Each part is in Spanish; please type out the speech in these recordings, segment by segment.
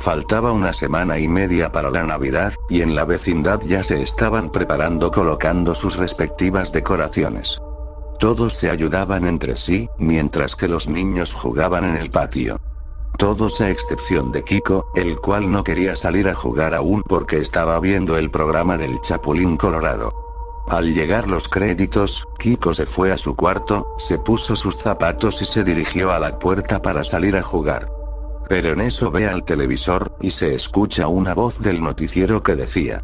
Faltaba una semana y media para la Navidad, y en la vecindad ya se estaban preparando colocando sus respectivas decoraciones. Todos se ayudaban entre sí, mientras que los niños jugaban en el patio. Todos a excepción de Kiko, el cual no quería salir a jugar aún porque estaba viendo el programa del Chapulín Colorado. Al llegar los créditos, Kiko se fue a su cuarto, se puso sus zapatos y se dirigió a la puerta para salir a jugar. Pero en eso ve al televisor, y se escucha una voz del noticiero que decía: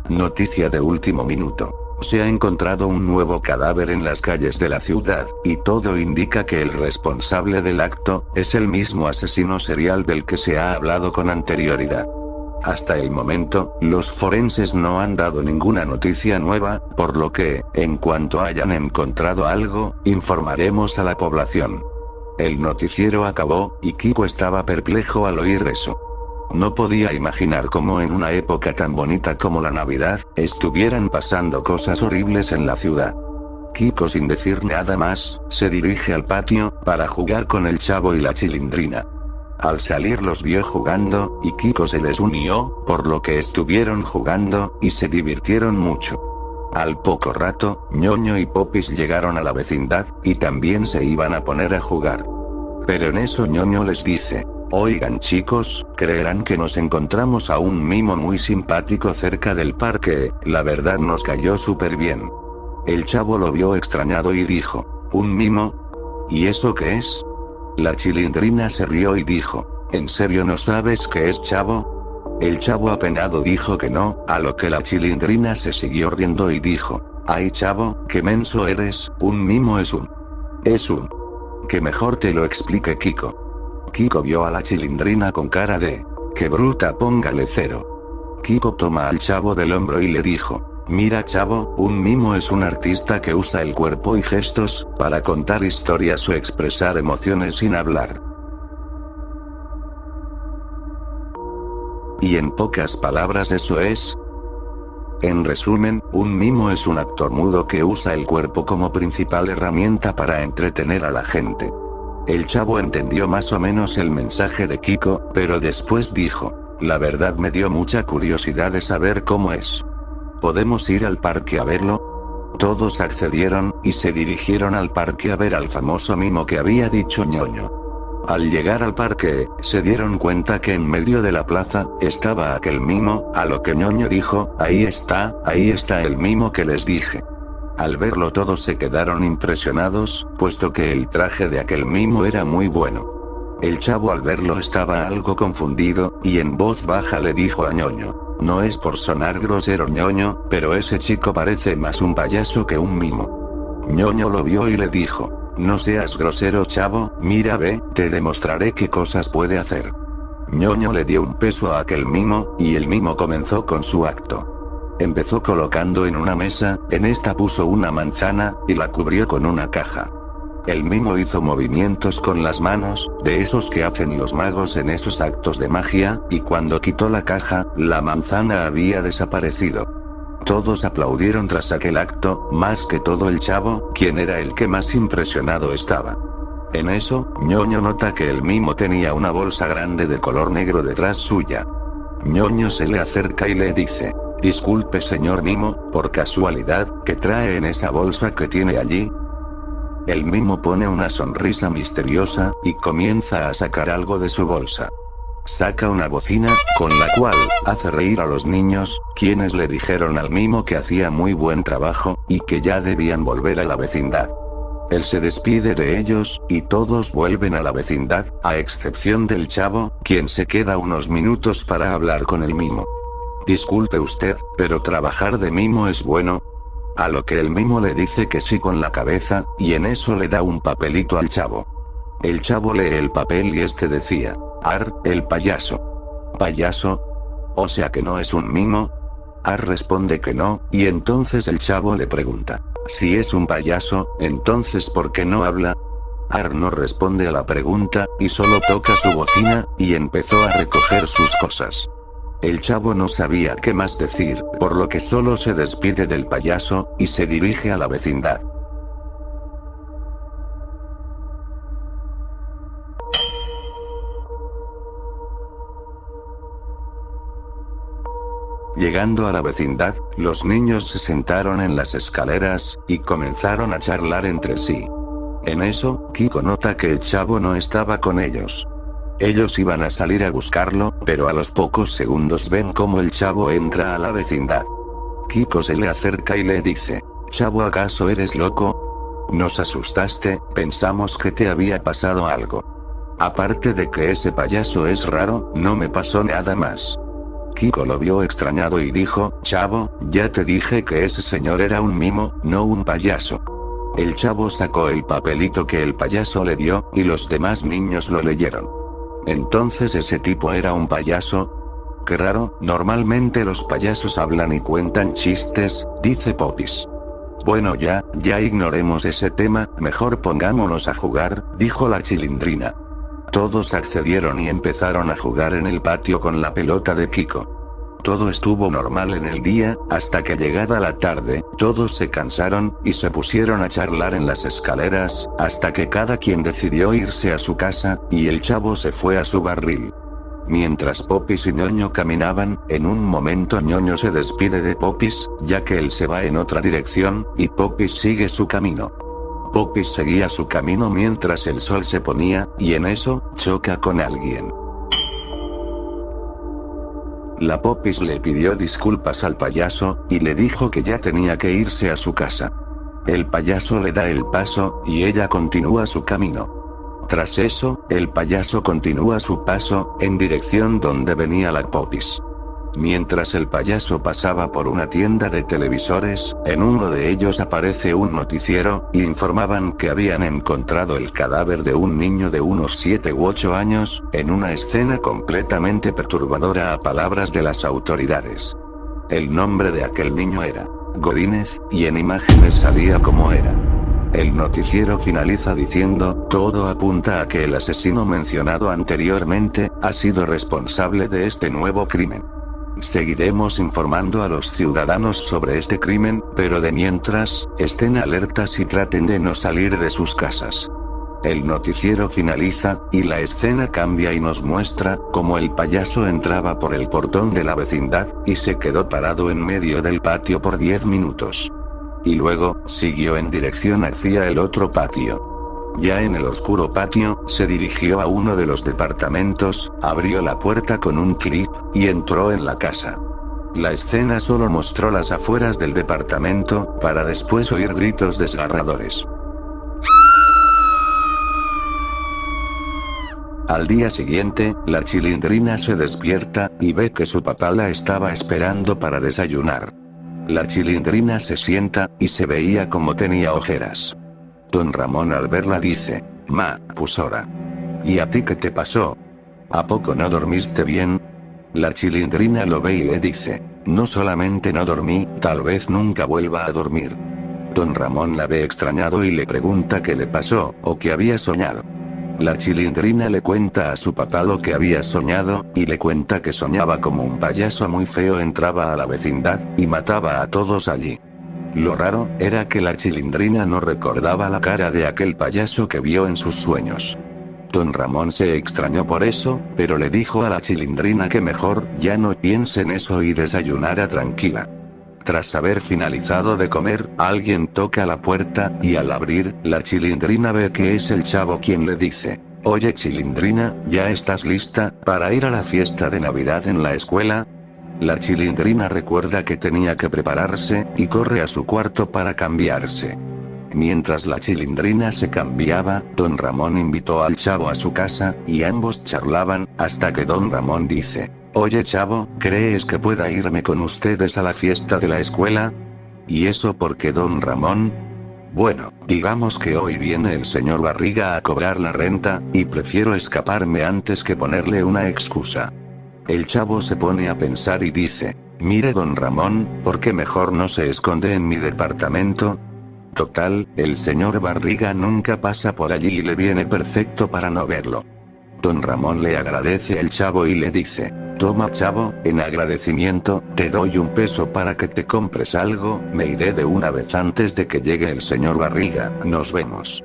noticia de último minuto. Se ha encontrado un nuevo cadáver en las calles de la ciudad, y todo indica que el responsable del acto es el mismo asesino serial del que se ha hablado con anterioridad. Hasta el momento, los forenses no han dado ninguna noticia nueva, por lo que, en cuanto hayan encontrado algo, informaremos a la población. El noticiero acabó, y Kiko estaba perplejo al oír eso. No podía imaginar cómo en una época tan bonita como la Navidad, estuvieran pasando cosas horribles en la ciudad. Kiko, sin decir nada más, se dirige al patio, para jugar con el Chavo y la Chilindrina. Al salir los vio jugando, y Kiko se les unió, por lo que estuvieron jugando, y se divirtieron mucho. Al poco rato, Ñoño y Popis llegaron a la vecindad, y también se iban a poner a jugar. Pero en eso Ñoño les dice: oigan chicos, creerán que nos encontramos a un mimo muy simpático cerca del parque, la verdad nos cayó súper bien. El Chavo lo vio extrañado y dijo: ¿un mimo? ¿Y eso qué es? La Chilindrina se rió y dijo: ¿en serio no sabes qué es, Chavo? El Chavo apenado dijo que no, a lo que la Chilindrina se siguió riendo y dijo: ay Chavo, qué menso eres, un mimo es un... Que mejor te lo explique Kiko. Kiko vio a la Chilindrina con cara de: qué bruta, póngale 0. Kiko toma al Chavo del hombro y le dijo: mira Chavo, un mimo es un artista que usa el cuerpo y gestos, para contar historias o expresar emociones sin hablar. Y en pocas palabras eso es. En resumen, un mimo es un actor mudo que usa el cuerpo como principal herramienta para entretener a la gente. El Chavo entendió más o menos el mensaje de Kiko, pero después dijo: la verdad me dio mucha curiosidad de saber cómo es. ¿Podemos ir al parque a verlo? Todos accedieron, y se dirigieron al parque a ver al famoso mimo que había dicho Ñoño. Al llegar al parque, se dieron cuenta que en medio de la plaza, estaba aquel mimo, a lo que Ñoño dijo: ahí está el mimo que les dije. Al verlo todos se quedaron impresionados, puesto que el traje de aquel mimo era muy bueno. El Chavo al verlo estaba algo confundido, y en voz baja le dijo a Ñoño: no es por sonar grosero Ñoño, pero ese chico parece más un payaso que un mimo. Ñoño lo vio y le dijo: no seas grosero Chavo, mira ve, te demostraré qué cosas puede hacer. Ñoño le dio un peso a aquel mimo, y el mimo comenzó con su acto. Empezó colocando en una mesa, en esta puso una manzana, y la cubrió con una caja. El mimo hizo movimientos con las manos, de esos que hacen los magos en esos actos de magia, y cuando quitó la caja, la manzana había desaparecido. Todos aplaudieron tras aquel acto, más que todo el Chavo, quien era el que más impresionado estaba. En eso, Ñoño nota que el mimo tenía una bolsa grande de color negro detrás suya. Ñoño se le acerca y le dice: disculpe señor mimo, por casualidad, ¿qué trae en esa bolsa que tiene allí? El mimo pone una sonrisa misteriosa, y comienza a sacar algo de su bolsa. Saca una bocina, con la cual, hace reír a los niños, quienes le dijeron al mimo que hacía muy buen trabajo, y que ya debían volver a la vecindad. Él se despide de ellos, y todos vuelven a la vecindad, a excepción del Chavo, quien se queda unos minutos para hablar con el mimo. Disculpe usted, pero trabajar de mimo es bueno. A lo que el mimo le dice que sí con la cabeza, y en eso le da un papelito al Chavo. El Chavo lee el papel y este decía: Ar, el payaso. ¿Payaso? O sea que no es un mimo. Ar responde que no, y entonces el Chavo le pregunta: si es un payaso, entonces ¿por qué no habla? Ar no responde a la pregunta, y solo toca su bocina, y empezó a recoger sus cosas. El Chavo no sabía qué más decir, por lo que solo se despide del payaso, y se dirige a la vecindad. Llegando a la vecindad, los niños se sentaron en las escaleras, y comenzaron a charlar entre sí. En eso, Kiko nota que el chavo no estaba con ellos. Ellos iban a salir a buscarlo, pero a los pocos segundos ven cómo el chavo entra a la vecindad. Kiko se le acerca y le dice: «Chavo, ¿acaso eres loco? Nos asustaste, pensamos que te había pasado algo. Aparte de que ese payaso es raro, no me pasó nada más». Kiko lo vio extrañado y dijo: «Chavo, ya te dije que ese señor era un mimo, no un payaso». El chavo sacó el papelito que el payaso le dio, y los demás niños lo leyeron. Entonces ese tipo era un payaso. Qué raro, normalmente los payasos hablan y cuentan chistes, dice Popis. Bueno, ya ignoremos ese tema, mejor pongámonos a jugar, dijo la Chilindrina. Todos accedieron y empezaron a jugar en el patio con la pelota de Kiko. Todo estuvo normal en el día, hasta que llegada la tarde, todos se cansaron, y se pusieron a charlar en las escaleras, hasta que cada quien decidió irse a su casa, y el chavo se fue a su barril. Mientras Popis y Ñoño caminaban, en un momento Ñoño se despide de Popis, ya que él se va en otra dirección, y Popis sigue su camino. Popis seguía su camino mientras el sol se ponía, y en eso, choca con alguien. La Popis le pidió disculpas al payaso, y le dijo que ya tenía que irse a su casa. El payaso le da el paso, y ella continúa su camino. Tras eso, el payaso continúa su paso, en dirección donde venía la Popis. Mientras el payaso pasaba por una tienda de televisores, en uno de ellos aparece un noticiero, y informaban que habían encontrado el cadáver de un niño de unos 7 u 8 años, en una escena completamente perturbadora a palabras de las autoridades. El nombre de aquel niño era Godínez, y en imágenes salía como era. El noticiero finaliza diciendo: todo apunta a que el asesino mencionado anteriormente, ha sido responsable de este nuevo crimen. Seguiremos informando a los ciudadanos sobre este crimen, pero de mientras, estén alertas y traten de no salir de sus casas. El noticiero finaliza, y la escena cambia y nos muestra, cómo el payaso entraba por el portón de la vecindad, y se quedó parado en medio del patio por 10 minutos. Y luego, siguió en dirección hacia el otro patio. Ya en el oscuro patio, se dirigió a uno de los departamentos, abrió la puerta con un clic, y entró en la casa. La escena solo mostró las afueras del departamento, para después oír gritos desgarradores. Al día siguiente, la Chilindrina se despierta, y ve que su papá la estaba esperando para desayunar. La Chilindrina se sienta, y se veía como tenía ojeras. Don Ramón al verla dice: «Ma, pues ahora. ¿Y a ti qué te pasó? ¿A poco no dormiste bien?» La Chilindrina lo ve y le dice: «No solamente no dormí, tal vez nunca vuelva a dormir». Don Ramón la ve extrañado y le pregunta qué le pasó, o qué había soñado. La Chilindrina le cuenta a su papá lo que había soñado, y le cuenta que soñaba como un payaso muy feo entraba a la vecindad, y mataba a todos allí. Lo raro, era que la Chilindrina no recordaba la cara de aquel payaso que vio en sus sueños. Don Ramón se extrañó por eso, pero le dijo a la Chilindrina que mejor ya no piense en eso y desayunara tranquila. Tras haber finalizado de comer, alguien toca la puerta, y al abrir, la Chilindrina ve que es el chavo quien le dice: «Oye Chilindrina, ¿ya estás lista para ir a la fiesta de Navidad en la escuela?» La Chilindrina recuerda que tenía que prepararse, y corre a su cuarto para cambiarse. Mientras la Chilindrina se cambiaba, Don Ramón invitó al chavo a su casa, y ambos charlaban, hasta que Don Ramón dice: «Oye chavo, ¿crees que pueda irme con ustedes a la fiesta de la escuela?» «¿Y eso por qué, Don Ramón?» «Bueno, digamos que hoy viene el señor Barriga a cobrar la renta, y prefiero escaparme antes que ponerle una excusa». El chavo se pone a pensar y dice: «Mire Don Ramón, ¿por qué mejor no se esconde en mi departamento? Total, el señor Barriga nunca pasa por allí y le viene perfecto para no verlo». Don Ramón le agradece al chavo y le dice: «Toma chavo, en agradecimiento, te doy un peso para que te compres algo, me iré de una vez antes de que llegue el señor Barriga, nos vemos».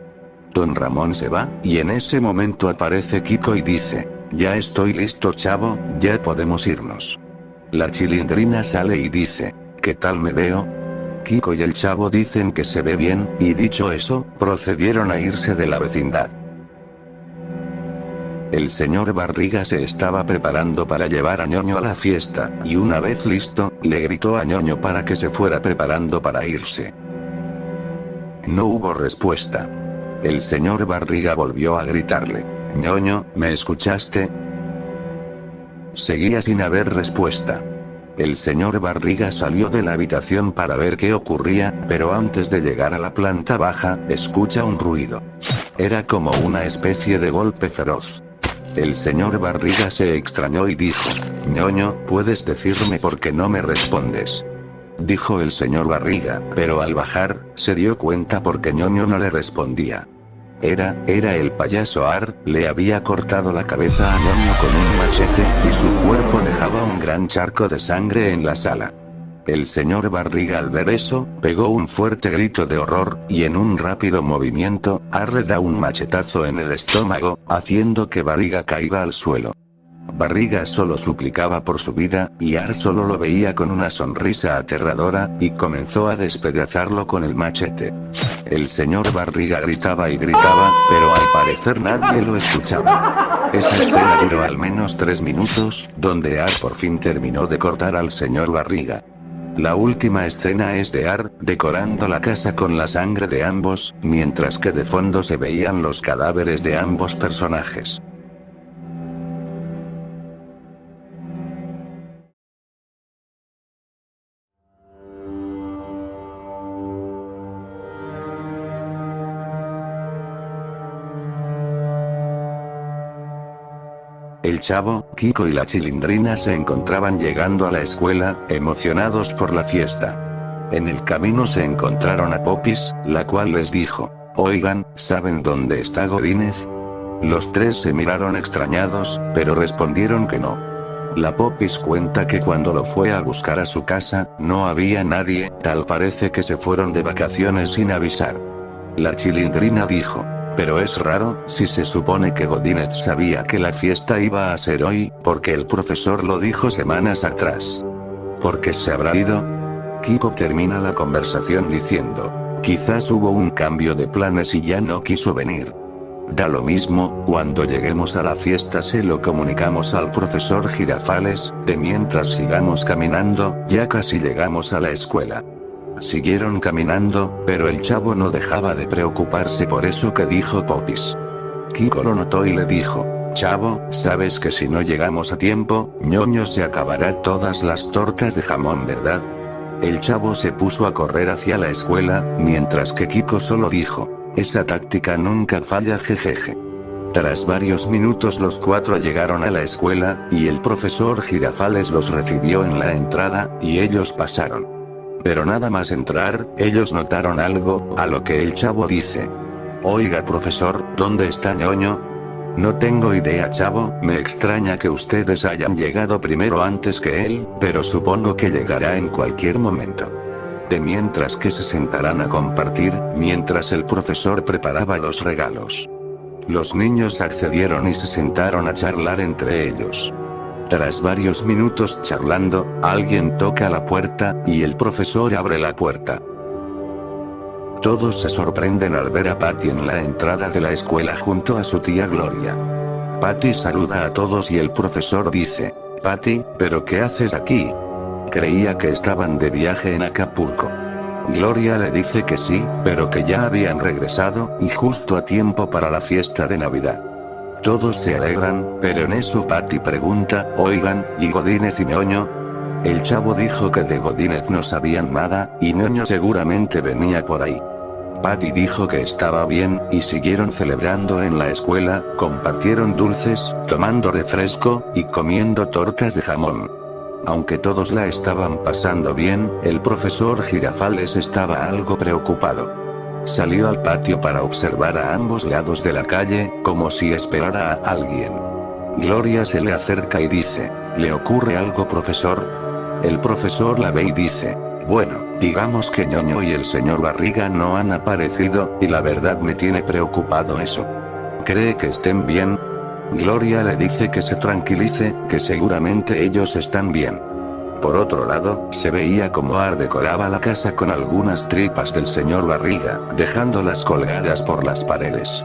Don Ramón se va, y en ese momento aparece Kiko y dice: «Ya estoy listo chavo, ya podemos irnos». La Chilindrina sale y dice, ¿qué tal me veo? Kiko y el Chavo dicen que se ve bien, y dicho eso, procedieron a irse de la vecindad. El señor Barriga se estaba preparando para llevar a Ñoño a la fiesta, y una vez listo, le gritó a Ñoño para que se fuera preparando para irse. No hubo respuesta. El señor Barriga volvió a gritarle, Ñoño, ¿me escuchaste? Seguía sin haber respuesta. El señor Barriga salió de la habitación para ver qué ocurría, pero antes de llegar a la planta baja, escucha un ruido. Era como una especie de golpe feroz. El señor Barriga se extrañó y dijo, Ñoño, ¿puedes decirme por qué no me respondes? Dijo el señor Barriga, pero al bajar, se dio cuenta porque Ñoño no le respondía. Era el payaso Ar, le había cortado la cabeza a Ñoño con un machete, y su cuerpo dejaba un gran charco de sangre en la sala. El señor Barriga al ver eso, pegó un fuerte grito de horror, y en un rápido movimiento, Ar le da un machetazo en el estómago, haciendo que Barriga caiga al suelo. Barriga solo suplicaba por su vida, y Ar solo lo veía con una sonrisa aterradora, y comenzó a despedazarlo con el machete. El señor Barriga gritaba y gritaba, pero al parecer nadie lo escuchaba. Esa escena duró al menos 3 minutos, donde Ar por fin terminó de cortar al señor Barriga. La última escena es de Ar, decorando la casa con la sangre de ambos, mientras que de fondo se veían los cadáveres de ambos personajes. El Chavo, Kiko y la Chilindrina se encontraban llegando a la escuela, emocionados por la fiesta. En el camino se encontraron a Popis, la cual les dijo, oigan, ¿saben dónde está Godínez? Los tres se miraron extrañados, pero respondieron que no. La Popis cuenta que cuando lo fue a buscar a su casa, no había nadie, tal parece que se fueron de vacaciones sin avisar. La Chilindrina dijo, pero es raro, si se supone que Godínez sabía que la fiesta iba a ser hoy, porque el profesor lo dijo semanas atrás. ¿Por qué se habrá ido? Kiko termina la conversación diciendo, quizás hubo un cambio de planes y ya no quiso venir. Da lo mismo, cuando lleguemos a la fiesta se lo comunicamos al profesor Girafales, de mientras sigamos caminando, ya casi llegamos a la escuela. Siguieron caminando, pero el Chavo no dejaba de preocuparse por eso que dijo Popis. Kiko lo notó y le dijo, Chavo, sabes que si no llegamos a tiempo, Ñoño se acabará todas las tortas de jamón, ¿verdad? El Chavo se puso a correr hacia la escuela, mientras que Kiko solo dijo, esa táctica nunca falla, jejeje. Tras varios minutos los cuatro llegaron a la escuela, y el profesor Girafales los recibió en la entrada, y ellos pasaron. Pero nada más entrar, ellos notaron algo, a lo que el Chavo dice, oiga profesor, ¿dónde está Ñoño? No tengo idea, Chavo, me extraña que ustedes hayan llegado primero antes que él, pero supongo que llegará en cualquier momento. De mientras que se sentarán a compartir, mientras el profesor preparaba los regalos. Los niños accedieron y se sentaron a charlar entre ellos. Tras varios minutos charlando, alguien toca la puerta, y el profesor abre la puerta. Todos se sorprenden al ver a Patty en la entrada de la escuela junto a su tía Gloria. Patty saluda a todos y el profesor dice, Patty, ¿pero qué haces aquí? Creía que estaban de viaje en Acapulco. Gloria le dice que sí, pero que ya habían regresado, y justo a tiempo para la fiesta de Navidad. Todos se alegran, pero en eso Patty pregunta, oigan, ¿y Godínez y Ñoño? El Chavo dijo que de Godínez no sabían nada, y Ñoño seguramente venía por ahí. Patty dijo que estaba bien, y siguieron celebrando en la escuela, compartieron dulces, tomando refresco, y comiendo tortas de jamón. Aunque todos la estaban pasando bien, el profesor Girafales estaba algo preocupado. Salió al patio para observar a ambos lados de la calle, como si esperara a alguien. Gloria se le acerca y dice, ¿le ocurre algo, profesor? El profesor la ve y dice, bueno, digamos que Ñoño y el señor Barriga no han aparecido, y la verdad me tiene preocupado eso. ¿Cree que estén bien? Gloria le dice que se tranquilice, que seguramente ellos están bien. Por otro lado, se veía como Ar decoraba la casa con algunas tripas del señor Barriga, dejándolas colgadas por las paredes.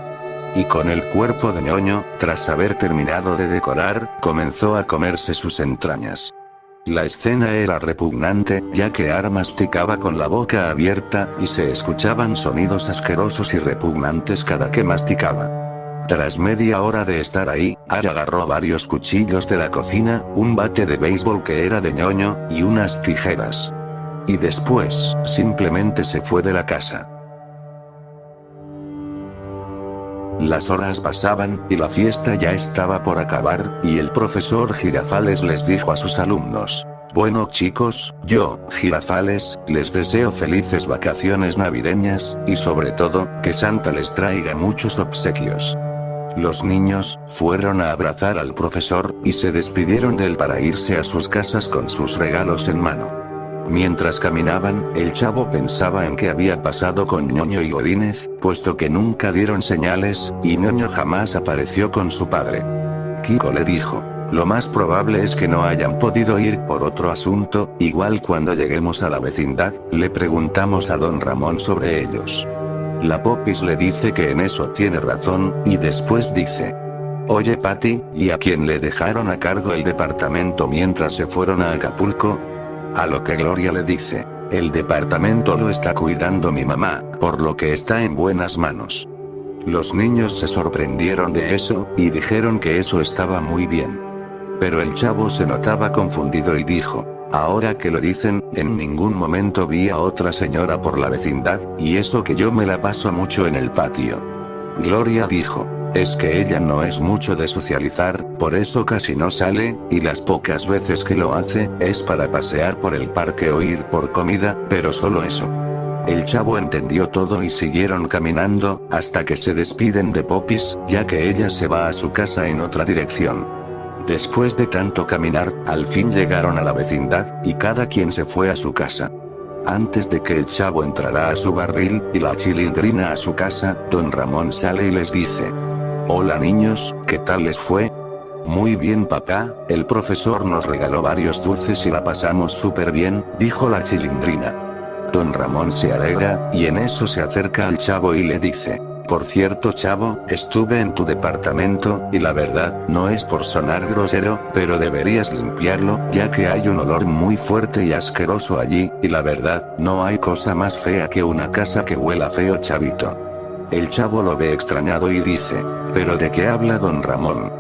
Y con el cuerpo de ñoño, tras haber terminado de decorar, comenzó a comerse sus entrañas. La escena era repugnante, ya que Ar masticaba con la boca abierta, y se escuchaban sonidos asquerosos y repugnantes cada que masticaba. Tras media hora de estar ahí, Ar agarró varios cuchillos de la cocina, un bate de béisbol que era de ñoño, y unas tijeras. Y después, simplemente se fue de la casa. Las horas pasaban, y la fiesta ya estaba por acabar, y el profesor Girafales les dijo a sus alumnos: bueno chicos, yo, Girafales, les deseo felices vacaciones navideñas, y sobre todo, que Santa les traiga muchos obsequios. Los niños fueron a abrazar al profesor, y se despidieron de él para irse a sus casas con sus regalos en mano. Mientras caminaban, el chavo pensaba en qué había pasado con ñoño y Godínez, puesto que nunca dieron señales, y ñoño jamás apareció con su padre. Kiko le dijo: lo más probable es que no hayan podido ir por otro asunto, igual cuando lleguemos a la vecindad, le preguntamos a don Ramón sobre ellos. La Popis le dice que en eso tiene razón, y después dice: oye Patty, ¿y a quién le dejaron a cargo el departamento mientras se fueron a Acapulco? A lo que Gloria le dice: el departamento lo está cuidando mi mamá, por lo que está en buenas manos. Los niños se sorprendieron de eso, y dijeron que eso estaba muy bien. Pero el chavo se notaba confundido y dijo: ahora que lo dicen, en ningún momento vi a otra señora por la vecindad, y eso que yo me la paso mucho en el patio. Gloria dijo: es que ella no es mucho de socializar, por eso casi no sale, y las pocas veces que lo hace, es para pasear por el parque o ir por comida, pero solo eso. El chavo entendió todo y siguieron caminando, hasta que se despiden de Popis, ya que ella se va a su casa en otra dirección. Después de tanto caminar, al fin llegaron a la vecindad, y cada quien se fue a su casa. Antes de que el chavo entrara a su barril, y la Chilindrina a su casa, don Ramón sale y les dice: hola niños, ¿qué tal les fue? Muy bien papá, el profesor nos regaló varios dulces y la pasamos súper bien, dijo la Chilindrina. Don Ramón se alegra, y en eso se acerca al chavo y le dice: por cierto chavo, estuve en tu departamento, y la verdad, no es por sonar grosero, pero deberías limpiarlo, ya que hay un olor muy fuerte y asqueroso allí, y la verdad, no hay cosa más fea que una casa que huela feo chavito. El chavo lo ve extrañado y dice: ¿pero de qué habla don Ramón?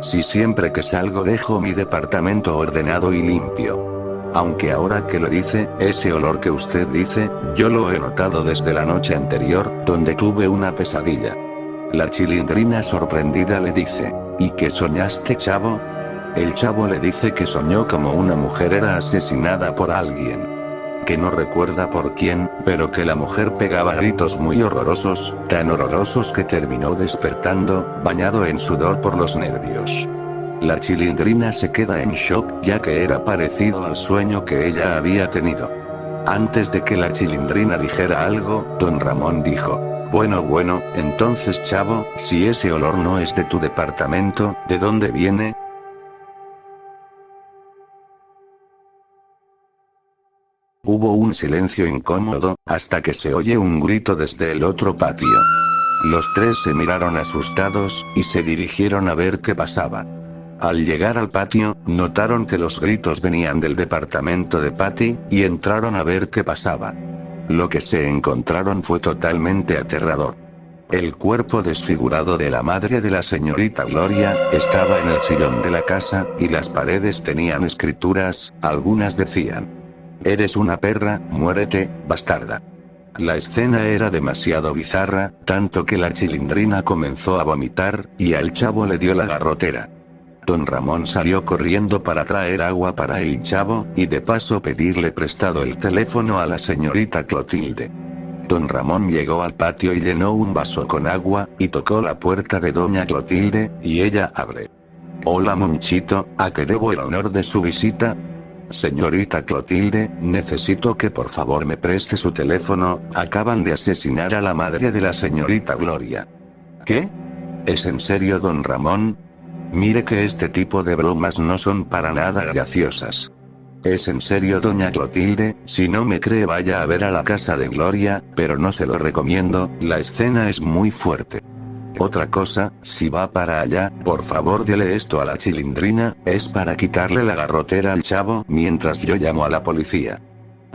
Si siempre que salgo dejo mi departamento ordenado y limpio. Aunque ahora que lo dice, ese olor que usted dice, yo lo he notado desde la noche anterior, donde tuve una pesadilla. La Chilindrina sorprendida le dice: ¿y qué soñaste chavo? El chavo le dice que soñó como una mujer era asesinada por alguien. Que no recuerda por quién, pero que la mujer pegaba gritos muy horrorosos, tan horrorosos que terminó despertando, bañado en sudor por los nervios. La Chilindrina se queda en shock, ya que era parecido al sueño que ella había tenido. Antes de que la Chilindrina dijera algo, don Ramón dijo: bueno, entonces chavo, si ese olor no es de tu departamento, ¿de dónde viene? Hubo un silencio incómodo, hasta que se oye un grito desde el otro patio. Los tres se miraron asustados, y se dirigieron a ver qué pasaba. Al llegar al patio, notaron que los gritos venían del departamento de Patty, y entraron a ver qué pasaba. Lo que se encontraron fue totalmente aterrador. El cuerpo desfigurado de la madre de la señorita Gloria, estaba en el sillón de la casa, y las paredes tenían escrituras, algunas decían: eres una perra, muérete, bastarda. La escena era demasiado bizarra, tanto que la Chilindrina comenzó a vomitar, y al chavo le dio la garrotera. Don Ramón salió corriendo para traer agua para el chavo, y de paso pedirle prestado el teléfono a la señorita Clotilde. Don Ramón llegó al patio y llenó un vaso con agua, y tocó la puerta de doña Clotilde, y ella abre. Hola Monchito, ¿a qué debo el honor de su visita? Señorita Clotilde, necesito que por favor me preste su teléfono, acaban de asesinar a la madre de la señorita Gloria. ¿Qué? ¿Es en serio don Ramón? Mire que este tipo de bromas no son para nada graciosas. Es en serio, doña Clotilde, si no me cree vaya a ver a la casa de Gloria, pero no se lo recomiendo, la escena es muy fuerte. Otra cosa, si va para allá, por favor dele esto a la Chilindrina, es para quitarle la garrotera al chavo mientras yo llamo a la policía.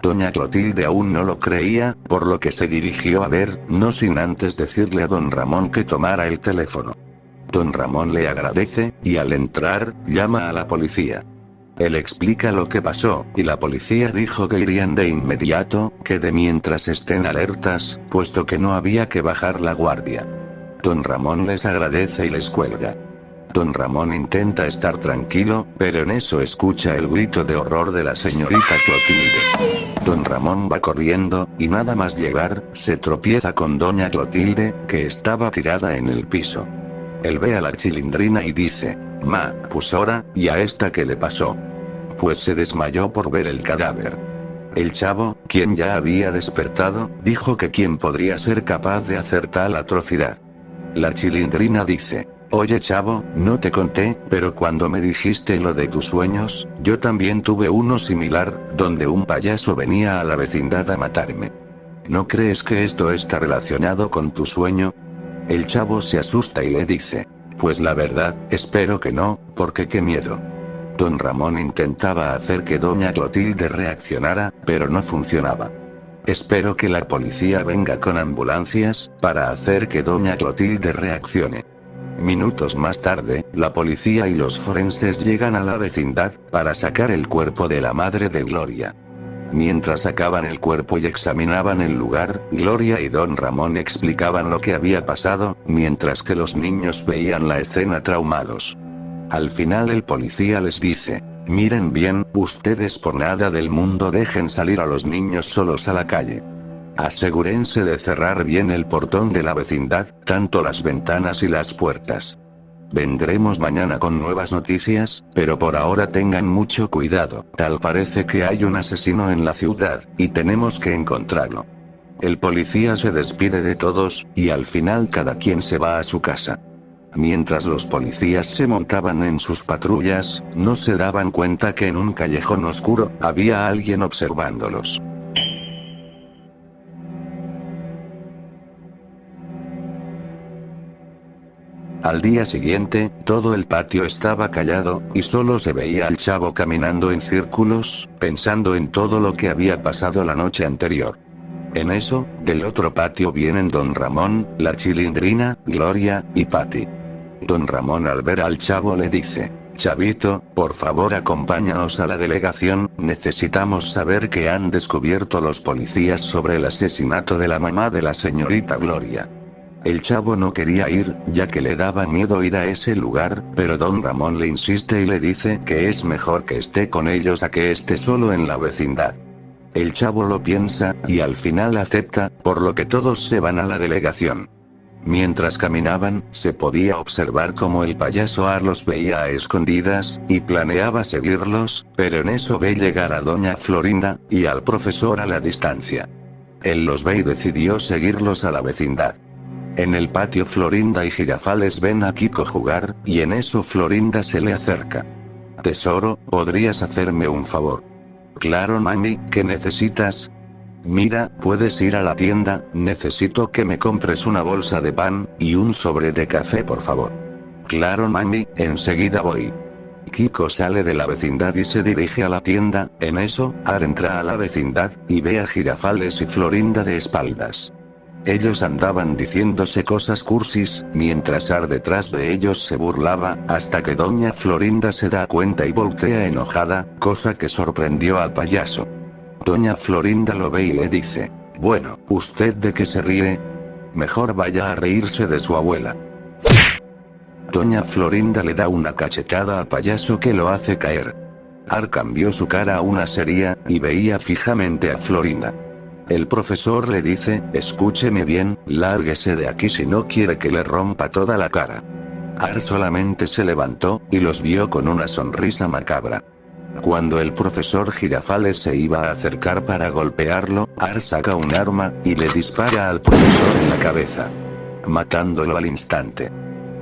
Doña Clotilde aún no lo creía, por lo que se dirigió a ver, no sin antes decirle a don Ramón que tomara el teléfono. Don Ramón le agradece, y al entrar, llama a la policía. Él explica lo que pasó, y la policía dijo que irían de inmediato, que de mientras estén alertas, puesto que no había que bajar la guardia. Don Ramón les agradece y les cuelga. Don Ramón intenta estar tranquilo, pero en eso escucha el grito de horror de la señorita Clotilde. Don Ramón va corriendo, y nada más llegar, se tropieza con doña Clotilde, que estaba tirada en el piso. Él ve a la Chilindrina y dice: «Ma, pues ahora, ¿y a esta qué le pasó?». Pues se desmayó por ver el cadáver. El chavo, quien ya había despertado, dijo que quién podría ser capaz de hacer tal atrocidad. La Chilindrina dice: «Oye chavo, no te conté, pero cuando me dijiste lo de tus sueños, yo también tuve uno similar, donde un payaso venía a la vecindad a matarme. ¿No crees que esto está relacionado con tu sueño?». El chavo se asusta y le dice: «Pues la verdad, espero que no, porque qué miedo». Don Ramón intentaba hacer que doña Clotilde reaccionara, pero no funcionaba. Espero que la policía venga con ambulancias, para hacer que doña Clotilde reaccione. Minutos más tarde, la policía y los forenses llegan a la vecindad, para sacar el cuerpo de la madre de Gloria. Mientras sacaban el cuerpo y examinaban el lugar, Gloria y don Ramón explicaban lo que había pasado, mientras que los niños veían la escena traumados. Al final el policía les dice: «Miren bien, ustedes por nada del mundo dejen salir a los niños solos a la calle. Asegúrense de cerrar bien el portón de la vecindad, tanto las ventanas y las puertas. Vendremos mañana con nuevas noticias, pero por ahora tengan mucho cuidado, tal parece que hay un asesino en la ciudad, y tenemos que encontrarlo». El policía se despide de todos, y al final cada quien se va a su casa. Mientras los policías se montaban en sus patrullas, no se daban cuenta que en un callejón oscuro, había alguien observándolos. Al día siguiente, todo el patio estaba callado, y solo se veía al chavo caminando en círculos, pensando en todo lo que había pasado la noche anterior. En eso, del otro patio vienen don Ramón, la Chilindrina, Gloria, y Patty. Don Ramón al ver al chavo le dice: «Chavito, por favor acompáñanos a la delegación, necesitamos saber qué han descubierto los policías sobre el asesinato de la mamá de la señorita Gloria». El chavo no quería ir, ya que le daba miedo ir a ese lugar, pero don Ramón le insiste y le dice que es mejor que esté con ellos a que esté solo en la vecindad. El chavo lo piensa, y al final acepta, por lo que todos se van a la delegación. Mientras caminaban, se podía observar cómo el payaso Ar los veía a escondidas, y planeaba seguirlos, pero en eso ve llegar a doña Florinda, y al profesor a la distancia. Él los ve y decidió seguirlos a la vecindad. En el patio Florinda y Girafales ven a Kiko jugar, y en eso Florinda se le acerca. «Tesoro, ¿podrías hacerme un favor?». «Claro mami, ¿qué necesitas?». «Mira, puedes ir a la tienda, necesito que me compres una bolsa de pan, y un sobre de café por favor». «Claro mami, enseguida voy». Kiko sale de la vecindad y se dirige a la tienda, en eso, Ar entra a la vecindad, y ve a Girafales y Florinda de espaldas. Ellos andaban diciéndose cosas cursis, mientras Ar detrás de ellos se burlaba, hasta que doña Florinda se da cuenta y voltea enojada, cosa que sorprendió al payaso. Doña Florinda lo ve y le dice: «Bueno, ¿usted de qué se ríe? Mejor vaya a reírse de su abuela». Doña Florinda le da una cachetada al payaso que lo hace caer. Ar cambió su cara a una seria, y veía fijamente a Florinda. El profesor le dice: «Escúcheme bien, lárguese de aquí si no quiere que le rompa toda la cara». Ar solamente se levantó, y los vio con una sonrisa macabra. Cuando el profesor Girafales se iba a acercar para golpearlo, Ar saca un arma, y le dispara al profesor en la cabeza, matándolo al instante.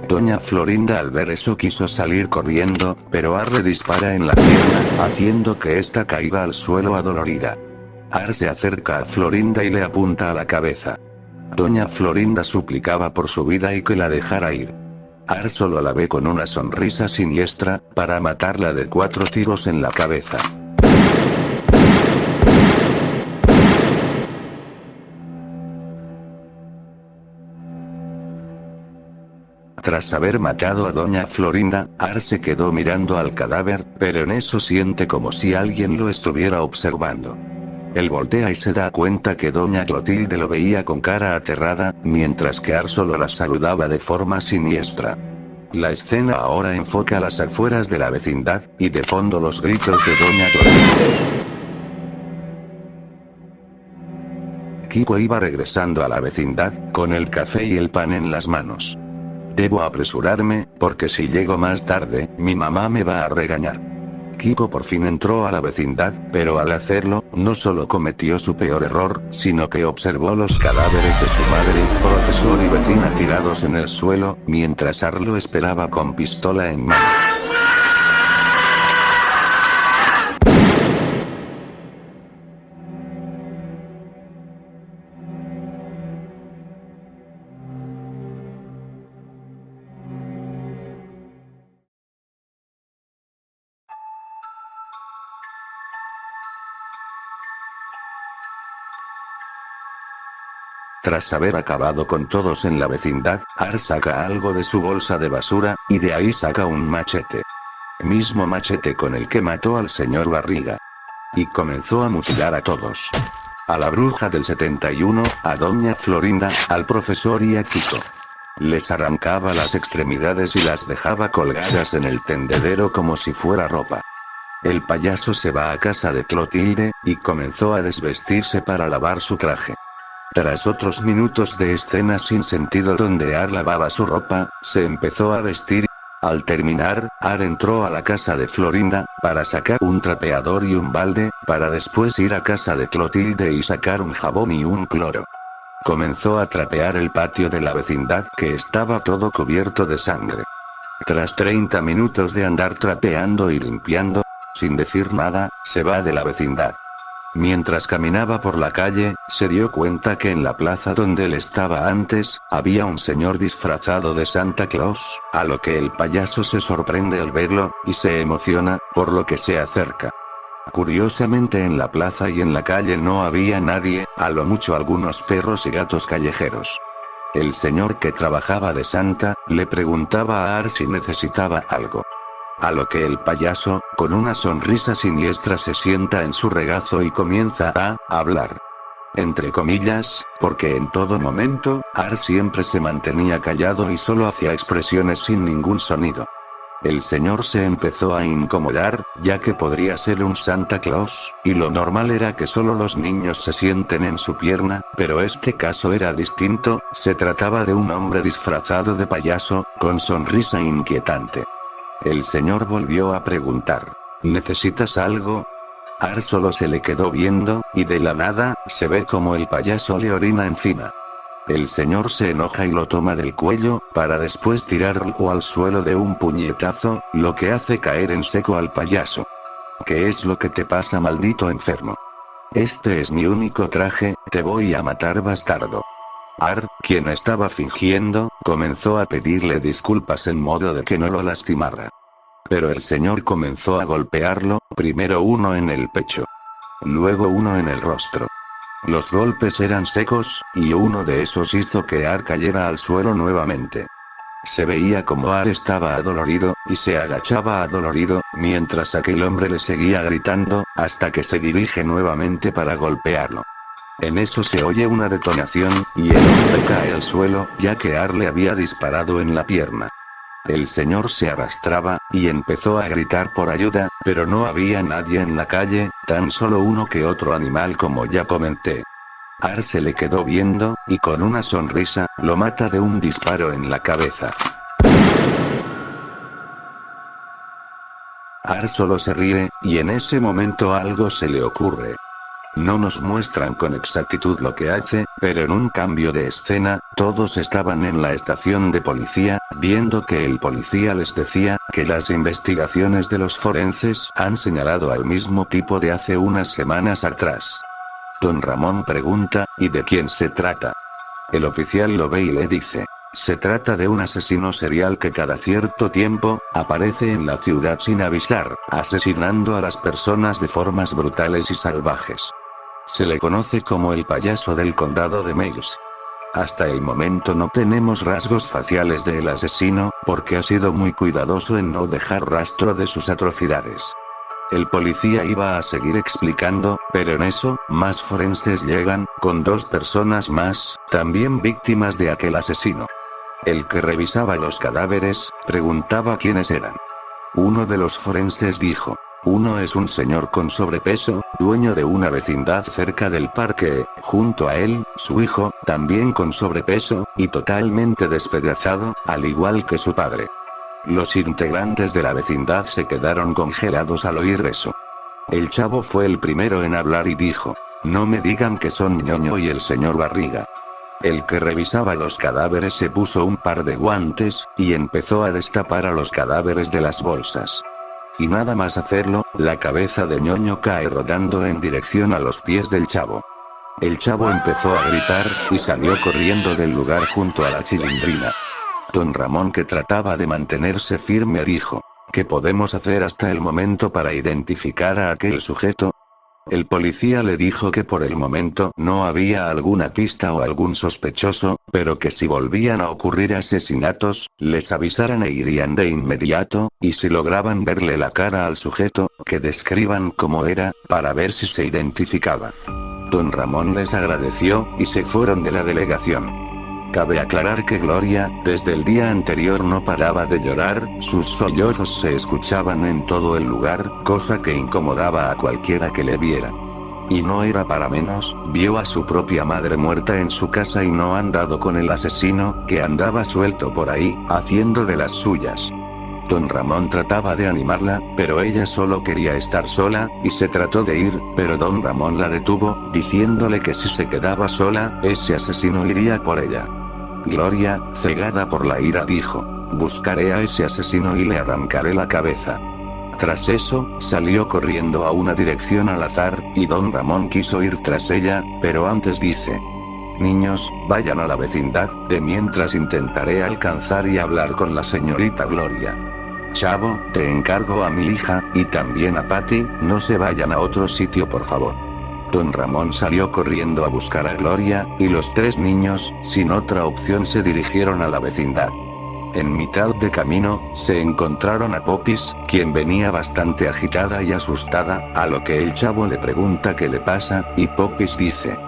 Doña Florinda al ver eso quiso salir corriendo, pero Ar le dispara en la pierna, haciendo que ésta caiga al suelo adolorida. Ar se acerca a Florinda y le apunta a la cabeza. Doña Florinda suplicaba por su vida y que la dejara ir. Ar solo la ve con una sonrisa siniestra, para matarla de 4 tiros en la cabeza. Tras haber matado a Doña Florinda, Ar se quedó mirando al cadáver, pero en eso siente como si alguien lo estuviera observando. Él voltea y se da cuenta que Doña Clotilde lo veía con cara aterrada, mientras que Ar solo la saludaba de forma siniestra. La escena ahora enfoca a las afueras de la vecindad, y de fondo los gritos de Doña Clotilde. Kiko iba regresando a la vecindad, con el café y el pan en las manos. Debo apresurarme, porque si llego más tarde, mi mamá me va a regañar. Kiko por fin entró a la vecindad, pero al hacerlo, no solo cometió su peor error, sino que observó los cadáveres de su madre, profesor y vecina tirados en el suelo, mientras Ar lo esperaba con pistola en mano. Tras haber acabado con todos en la vecindad, Ar saca algo de su bolsa de basura, y de ahí saca un machete. Mismo machete con el que mató al señor Barriga. Y comenzó a mutilar a todos. A la bruja del 71, a Doña Florinda, al profesor y a Kiko. Les arrancaba las extremidades y las dejaba colgadas en el tendedero como si fuera ropa. El payaso se va a casa de Clotilde, y comenzó a desvestirse para lavar su traje. Tras otros minutos de escena sin sentido donde Ar lavaba su ropa, se empezó a vestir. Al terminar, Ar entró a la casa de Florinda, para sacar un trapeador y un balde, para después ir a casa de Clotilde y sacar un jabón y un cloro. Comenzó a trapear el patio de la vecindad que estaba todo cubierto de sangre. Tras 30 minutos de andar trapeando y limpiando, sin decir nada, se va de la vecindad. Mientras caminaba por la calle, se dio cuenta que en la plaza donde él estaba antes, había un señor disfrazado de Santa Claus, a lo que el payaso se sorprende al verlo, y se emociona, por lo que se acerca. Curiosamente en la plaza y en la calle no había nadie, a lo mucho algunos perros y gatos callejeros. El señor que trabajaba de Santa, le preguntaba a Ar si necesitaba algo. A lo que el payaso, con una sonrisa siniestra se sienta en su regazo y comienza a hablar. Entre comillas, porque en todo momento, Ar siempre se mantenía callado y solo hacía expresiones sin ningún sonido. El señor se empezó a incomodar, ya que podría ser un Santa Claus, y lo normal era que solo los niños se sienten en su pierna, pero este caso era distinto, se trataba de un hombre disfrazado de payaso, con sonrisa inquietante. El señor volvió a preguntar: ¿necesitas algo? Ar solo se le quedó viendo, y de la nada, se ve como el payaso le orina encima. El señor se enoja y lo toma del cuello, para después tirarlo al suelo de un puñetazo, lo que hace caer en seco al payaso. ¿Qué es lo que te pasa, maldito enfermo? Este es mi único traje, te voy a matar, bastardo. Ar, quien estaba fingiendo, comenzó a pedirle disculpas en modo de que no lo lastimara. Pero el señor comenzó a golpearlo, primero uno en el pecho. Luego uno en el rostro. Los golpes eran secos, y uno de esos hizo que Ar cayera al suelo nuevamente. Se veía como Ar estaba adolorido, y se agachaba adolorido, mientras aquel hombre le seguía gritando, hasta que se dirige nuevamente para golpearlo. En eso se oye una detonación, y el hombre cae al suelo, ya que Ar le había disparado en la pierna. El señor se arrastraba, y empezó a gritar por ayuda, pero no había nadie en la calle, tan solo uno que otro animal como ya comenté. Ar se le quedó viendo, y con una sonrisa, lo mata de un disparo en la cabeza. Ar solo se ríe, y en ese momento algo se le ocurre. No nos muestran con exactitud lo que hace, pero en un cambio de escena, todos estaban en la estación de policía, viendo que el policía les decía que las investigaciones de los forenses han señalado al mismo tipo de hace unas semanas atrás. Don Ramón pregunta, ¿y de quién se trata? El oficial lo ve y le dice: se trata de un asesino serial que cada cierto tiempo, aparece en la ciudad sin avisar, asesinando a las personas de formas brutales y salvajes. Se le conoce como el payaso del condado de Miles. Hasta el momento no tenemos rasgos faciales del asesino, porque ha sido muy cuidadoso en no dejar rastro de sus atrocidades. El policía iba a seguir explicando, pero en eso, más forenses llegan, con 2 personas más, también víctimas de aquel asesino. El que revisaba los cadáveres, preguntaba quiénes eran. Uno de los forenses dijo: uno es un señor con sobrepeso, dueño de una vecindad cerca del parque, junto a él, su hijo, también con sobrepeso, y totalmente despedazado, al igual que su padre. Los integrantes de la vecindad se quedaron congelados al oír eso. El chavo fue el primero en hablar y dijo: no me digan que son Ñoño y el señor Barriga. El que revisaba los cadáveres se puso un par de guantes, y empezó a destapar a los cadáveres de las bolsas. Y nada más hacerlo, la cabeza de Ñoño cae rodando en dirección a los pies del chavo. El chavo empezó a gritar, y salió corriendo del lugar junto a la chilindrina. Don Ramón, que trataba de mantenerse firme, dijo: ¿qué podemos hacer hasta el momento para identificar a aquel sujeto? El policía le dijo que por el momento no había alguna pista o algún sospechoso, pero que si volvían a ocurrir asesinatos, les avisaran e irían de inmediato, y si lograban verle la cara al sujeto, que describan cómo era, para ver si se identificaba. Don Ramón les agradeció, y se fueron de la delegación. Cabe aclarar que Gloria, desde el día anterior no paraba de llorar, sus sollozos se escuchaban en todo el lugar, cosa que incomodaba a cualquiera que le viera. Y no era para menos, vio a su propia madre muerta en su casa y no han dado con el asesino, que andaba suelto por ahí, haciendo de las suyas. Don Ramón trataba de animarla, pero ella solo quería estar sola, y se trató de ir, pero Don Ramón la detuvo, diciéndole que si se quedaba sola, ese asesino iría por ella. Gloria, cegada por la ira, dijo: buscaré a ese asesino y le arrancaré la cabeza. Tras eso, salió corriendo a una dirección al azar, y Don Ramón quiso ir tras ella, pero antes dice: niños, vayan a la vecindad, de mientras intentaré alcanzar y hablar con la señorita Gloria. Chavo, te encargo a mi hija, y también a Patty, no se vayan a otro sitio por favor. Don Ramón salió corriendo a buscar a Gloria, y los 3 niños, sin otra opción, se dirigieron a la vecindad. En mitad de camino, se encontraron a Popis, quien venía bastante agitada y asustada, a lo que el chavo le pregunta qué le pasa, y Popis dice: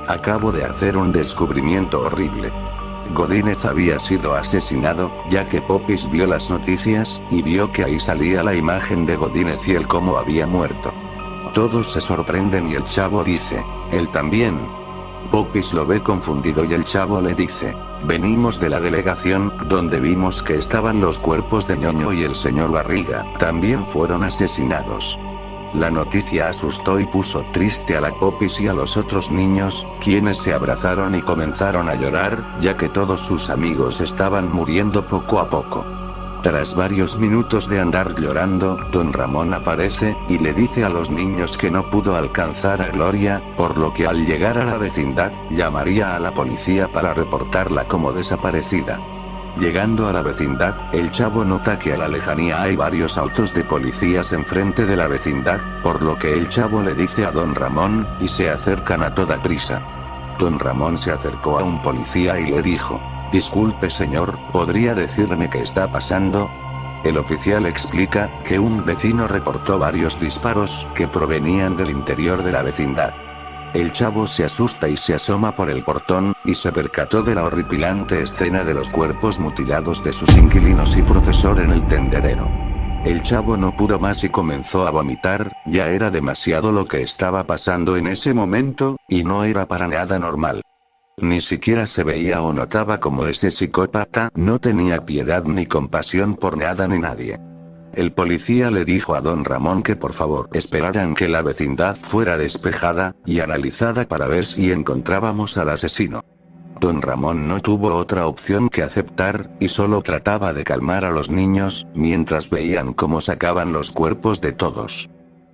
acabo de hacer un descubrimiento horrible. Godínez había sido asesinado, ya que Popis vio las noticias, y vio que ahí salía la imagen de Godínez y el cómo había muerto. Todos se sorprenden y el chavo dice: él también. Popis lo ve confundido y el chavo le dice: venimos de la delegación, donde vimos que estaban los cuerpos de Ñoño y el señor Barriga, también fueron asesinados. La noticia asustó y puso triste a la Popis y a los otros niños, quienes se abrazaron y comenzaron a llorar, ya que todos sus amigos estaban muriendo poco a poco. Tras varios minutos de andar llorando, Don Ramón aparece, y le dice a los niños que no pudo alcanzar a Gloria, por lo que al llegar a la vecindad, llamaría a la policía para reportarla como desaparecida. Llegando a la vecindad, el chavo nota que a la lejanía hay varios autos de policías enfrente de la vecindad, por lo que el chavo le dice a Don Ramón, y se acercan a toda prisa. Don Ramón se acercó a un policía y le dijo: disculpe señor, ¿podría decirme qué está pasando? El oficial explica que un vecino reportó varios disparos que provenían del interior de la vecindad. El chavo se asusta y se asoma por el portón, y se percató de la horripilante escena de los cuerpos mutilados de sus inquilinos y profesor en el tendedero. El chavo no pudo más y comenzó a vomitar, ya era demasiado lo que estaba pasando en ese momento, y no era para nada normal. Ni siquiera se veía o notaba como ese psicópata no tenía piedad ni compasión por nada ni nadie. El policía le dijo a don Ramón que por favor esperaran que la vecindad fuera despejada y analizada para ver si encontrábamos al asesino. Don Ramón no tuvo otra opción que aceptar, y solo trataba de calmar a los niños, mientras veían cómo sacaban los cuerpos de todos.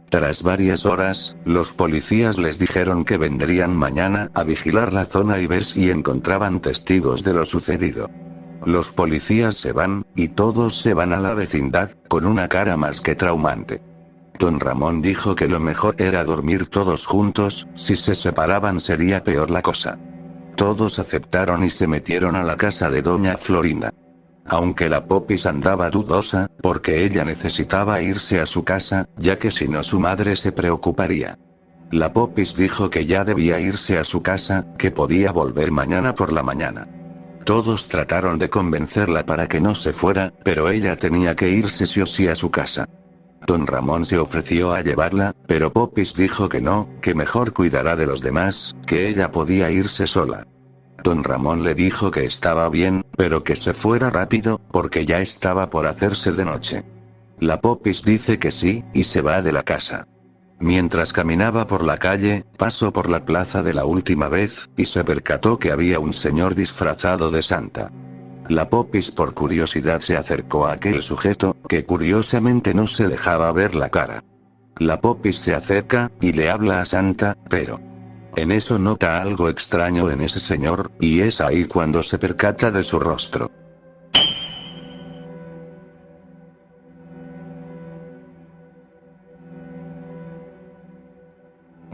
Tras varias horas, los policías les dijeron que vendrían mañana a vigilar la zona y ver si encontraban testigos de lo sucedido. Los policías se van, y todos se van a la vecindad, con una cara más que traumante. Don Ramón dijo que lo mejor era dormir todos juntos, si se separaban sería peor la cosa. Todos aceptaron y se metieron a la casa de doña Florinda. Aunque la Popis andaba dudosa, porque ella necesitaba irse a su casa, ya que si no su madre se preocuparía. La Popis dijo que ya debía irse a su casa, que podía volver mañana por la mañana. Todos trataron de convencerla para que no se fuera, pero ella tenía que irse sí o sí a su casa. Don Ramón se ofreció a llevarla, pero Popis dijo que no, que mejor cuidará de los demás, que ella podía irse sola. Don Ramón le dijo que estaba bien, pero que se fuera rápido, porque ya estaba por hacerse de noche. La Popis dice que sí, y se va de la casa. Mientras caminaba por la calle, pasó por la plaza de la última vez, y se percató que había un señor disfrazado de Santa. La Popis por curiosidad se acercó a aquel sujeto, que curiosamente no se dejaba ver la cara. La Popis se acerca, y le habla a Santa, pero en eso nota algo extraño en ese señor, y es ahí cuando se percata de su rostro.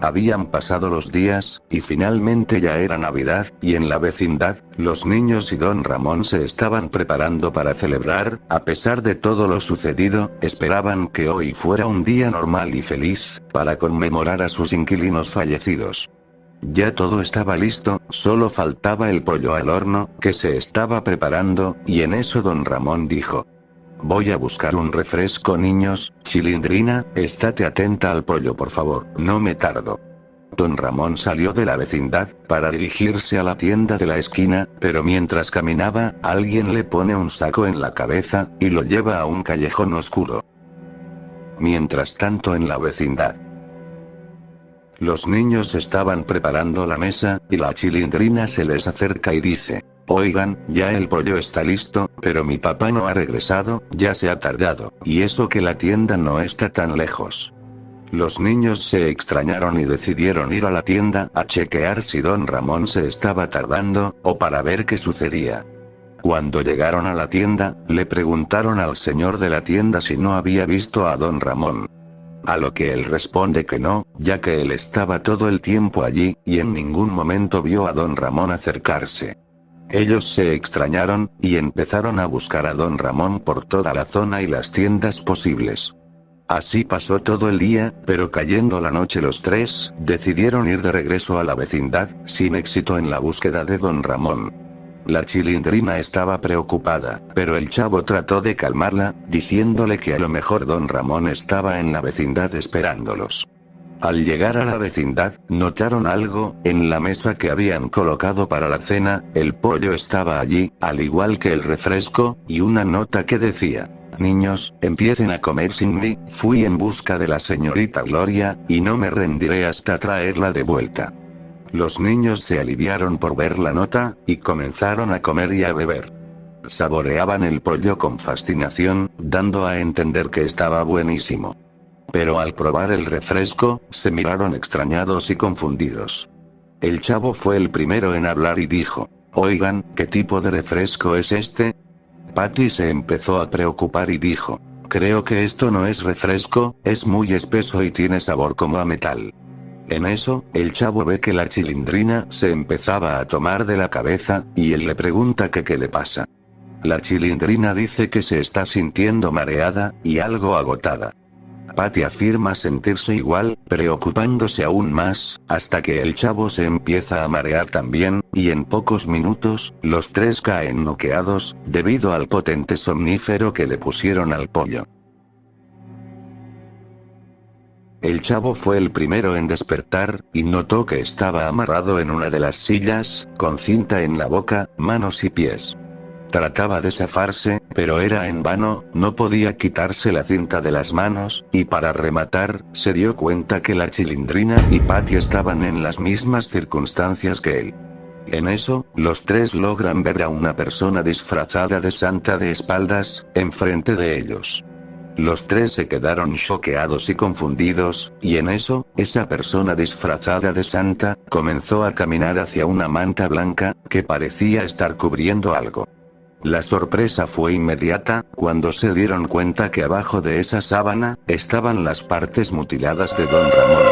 Habían pasado los días, y finalmente ya era Navidad, y en la vecindad, los niños y don Ramón se estaban preparando para celebrar. A pesar de todo lo sucedido, esperaban que hoy fuera un día normal y feliz, para conmemorar a sus inquilinos fallecidos. Ya todo estaba listo, solo faltaba el pollo al horno, que se estaba preparando, y en eso don Ramón dijo: voy a buscar un refresco niños, Chilindrina, estate atenta al pollo por favor, no me tardo. Don Ramón salió de la vecindad, para dirigirse a la tienda de la esquina, pero mientras caminaba, alguien le pone un saco en la cabeza, y lo lleva a un callejón oscuro. Mientras tanto en la vecindad, los niños estaban preparando la mesa, y la Chilindrina se les acerca y dice: oigan, ya el pollo está listo, pero mi papá no ha regresado, ya se ha tardado, y eso que la tienda no está tan lejos. Los niños se extrañaron y decidieron ir a la tienda a chequear si don Ramón se estaba tardando, o para ver qué sucedía. Cuando llegaron a la tienda, le preguntaron al señor de la tienda si no había visto a don Ramón. A lo que él responde que no, ya que él estaba todo el tiempo allí, y en ningún momento vio a don Ramón acercarse. Ellos se extrañaron, y empezaron a buscar a don Ramón por toda la zona y las tiendas posibles. Así pasó todo el día, pero cayendo la noche los tres, decidieron ir de regreso a la vecindad, sin éxito en la búsqueda de don Ramón. La Chilindrina estaba preocupada, pero el chavo trató de calmarla, diciéndole que a lo mejor don Ramón estaba en la vecindad esperándolos. Al llegar a la vecindad, notaron algo, en la mesa que habían colocado para la cena, el pollo estaba allí, al igual que el refresco, y una nota que decía: niños, empiecen a comer sin mí, fui en busca de la señorita Gloria, y no me rendiré hasta traerla de vuelta. Los niños se aliviaron por ver la nota, y comenzaron a comer y a beber. Saboreaban el pollo con fascinación, dando a entender que estaba buenísimo. Pero al probar el refresco, se miraron extrañados y confundidos. El chavo fue el primero en hablar y dijo: oigan, ¿qué tipo de refresco es este? Patty se empezó a preocupar y dijo: creo que esto no es refresco, es muy espeso y tiene sabor como a metal. En eso, el chavo ve que la Chilindrina se empezaba a tomar de la cabeza, y él le pregunta que qué le pasa. La Chilindrina dice que se está sintiendo mareada, y algo agotada. Patty afirma sentirse igual, preocupándose aún más, hasta que el chavo se empieza a marear también, y en pocos minutos, los tres caen noqueados, debido al potente somnífero que le pusieron al pollo. El chavo fue el primero en despertar, y notó que estaba amarrado en una de las sillas, con cinta en la boca, manos y pies. Trataba de zafarse, Pero era en vano, no podía quitarse la cinta de las manos, y para rematar, se dio cuenta que la Chilindrina y Patty estaban en las mismas circunstancias que él. En eso, los tres logran ver a una persona disfrazada de Santa de espaldas, enfrente de ellos. Los tres se quedaron choqueados y confundidos, y en eso, esa persona disfrazada de Santa, comenzó a caminar hacia una manta blanca, que parecía estar cubriendo algo. La sorpresa fue inmediata, cuando se dieron cuenta que abajo de esa sábana, estaban las partes mutiladas de Don Ramón.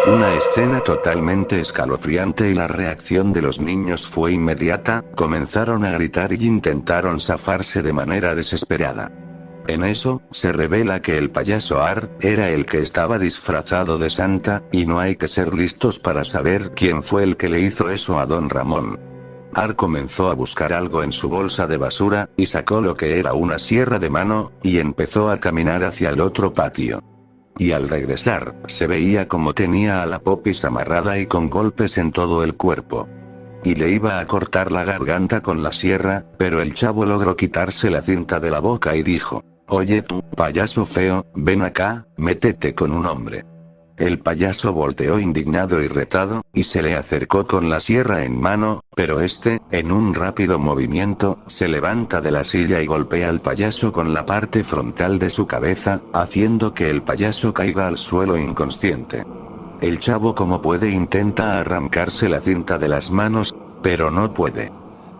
Una escena totalmente escalofriante y la reacción de los niños fue inmediata, comenzaron a gritar y intentaron zafarse de manera desesperada. En eso, se revela que el payaso Ar, era el que estaba disfrazado de Santa, y no hay que ser listos para saber quién fue el que le hizo eso a Don Ramón. Ar comenzó a buscar algo en su bolsa de basura, y sacó lo que era una sierra de mano, y empezó a caminar hacia el otro patio. Y al regresar, se veía como tenía a la Popis amarrada y con golpes en todo el cuerpo. Y le iba a cortar la garganta con la sierra, pero el chavo logró quitarse la cinta de la boca y dijo: «Oye tú, payaso feo, ven acá, métete con un hombre». El payaso volteó indignado y retado, y se le acercó con la sierra en mano, pero este, en un rápido movimiento, se levanta de la silla y golpea al payaso con la parte frontal de su cabeza, haciendo que el payaso caiga al suelo inconsciente. El chavo como puede intenta arrancarse la cinta de las manos, pero no puede.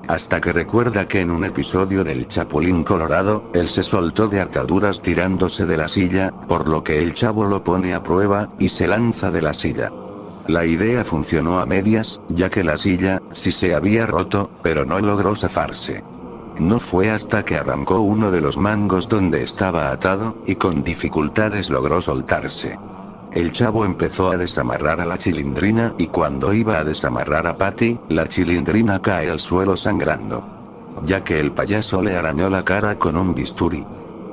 Hasta que recuerda que en un episodio del Chapulín Colorado, él se soltó de ataduras tirándose de la silla, por lo que el chavo lo pone a prueba, y se lanza de la silla. La idea funcionó a medias, ya que la silla, sí se había roto, pero no logró zafarse. No fue hasta que arrancó uno de los mangos donde estaba atado, y con dificultades logró soltarse. El chavo empezó a desamarrar a la Chilindrina y cuando iba a desamarrar a Patty, la Chilindrina cae al suelo sangrando. Ya que el payaso le arañó la cara con un bisturí.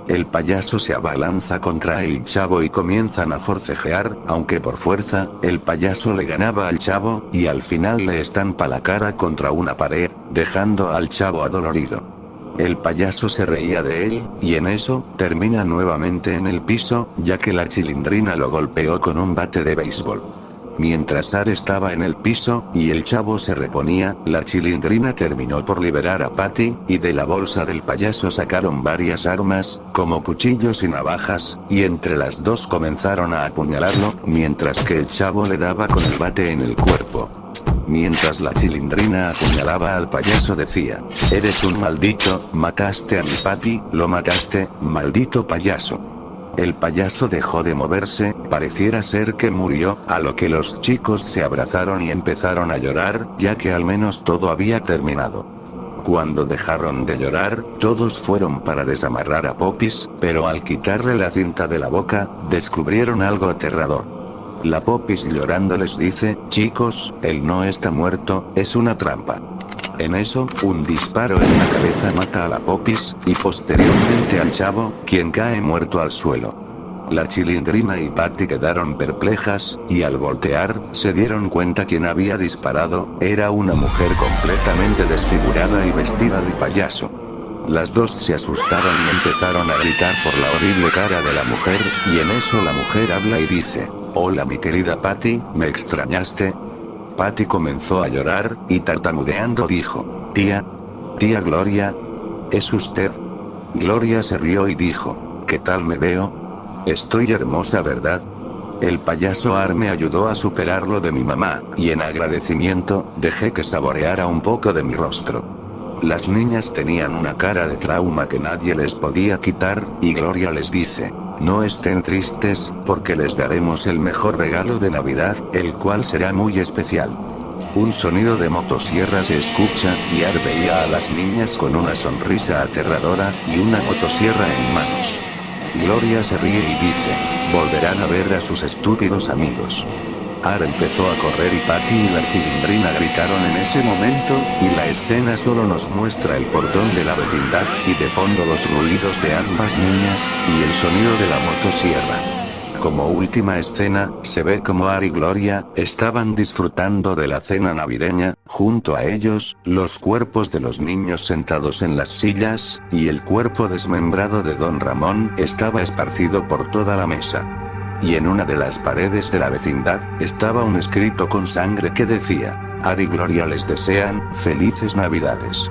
El payaso se abalanza contra el chavo y comienzan a forcejear, aunque por fuerza, el payaso le ganaba al chavo, y al final le estampa la cara contra una pared, dejando al chavo adolorido. El payaso se reía de él, y en eso, termina nuevamente en el piso, ya que la Chilindrina lo golpeó con un bate de béisbol. Mientras Ar estaba en el piso, y el chavo se reponía, la Chilindrina terminó por liberar a Patty, y de la bolsa del payaso sacaron varias armas, como cuchillos y navajas, y entre las dos comenzaron a apuñalarlo, mientras que el chavo le daba con el bate en el cuerpo. Mientras la Chilindrina apuñalaba al payaso decía: «Eres un maldito, mataste a mi Patty, lo mataste, maldito payaso». El payaso dejó de moverse, pareciera ser que murió, a lo que los chicos se abrazaron y empezaron a llorar, ya que al menos todo había terminado. Cuando dejaron de llorar, todos fueron para desamarrar a Popis, pero al quitarle la cinta de la boca, descubrieron algo aterrador. La Popis llorando les dice: «Chicos, él no está muerto, es una trampa». En eso, un disparo en la cabeza mata a la Popis, y posteriormente al chavo, quien cae muerto al suelo. La Chilindrina y Patty quedaron perplejas, y al voltear, se dieron cuenta quien había disparado, era una mujer completamente desfigurada y vestida de payaso. Las dos se asustaron y empezaron a gritar por la horrible cara de la mujer, y en eso la mujer habla y dice: «Hola mi querida Patty, ¿me extrañaste?». Patty comenzó a llorar, y tartamudeando dijo: «Tía Gloria, ¿es usted?». Gloria se rió y dijo: «¿Qué tal me veo? Estoy hermosa, ¿verdad?». El payaso Ar me ayudó a superar lo de mi mamá, y en agradecimiento, dejé que saboreara un poco de mi rostro. Las niñas tenían una cara de trauma que nadie les podía quitar, y Gloria les dice: «No estén tristes, porque les daremos el mejor regalo de Navidad, el cual será muy especial». Un sonido de motosierra se escucha, y Ar veía a las niñas con una sonrisa aterradora, y una motosierra en manos. Gloria se ríe y dice: «Volverán a ver a sus estúpidos amigos». Ar empezó a correr y Patty y la Chilindrina gritaron en ese momento, y la escena solo nos muestra el portón de la vecindad, y de fondo los ruidos de ambas niñas, y el sonido de la motosierra. Como última escena, se ve como Ar y Gloria, estaban disfrutando de la cena navideña, Junto a ellos, los cuerpos de los niños sentados en las sillas, y el cuerpo desmembrado de don Ramón estaba esparcido por toda la mesa. Y en una de las paredes de la vecindad, estaba un escrito con sangre que decía: Ari y Gloria les desean, felices Navidades.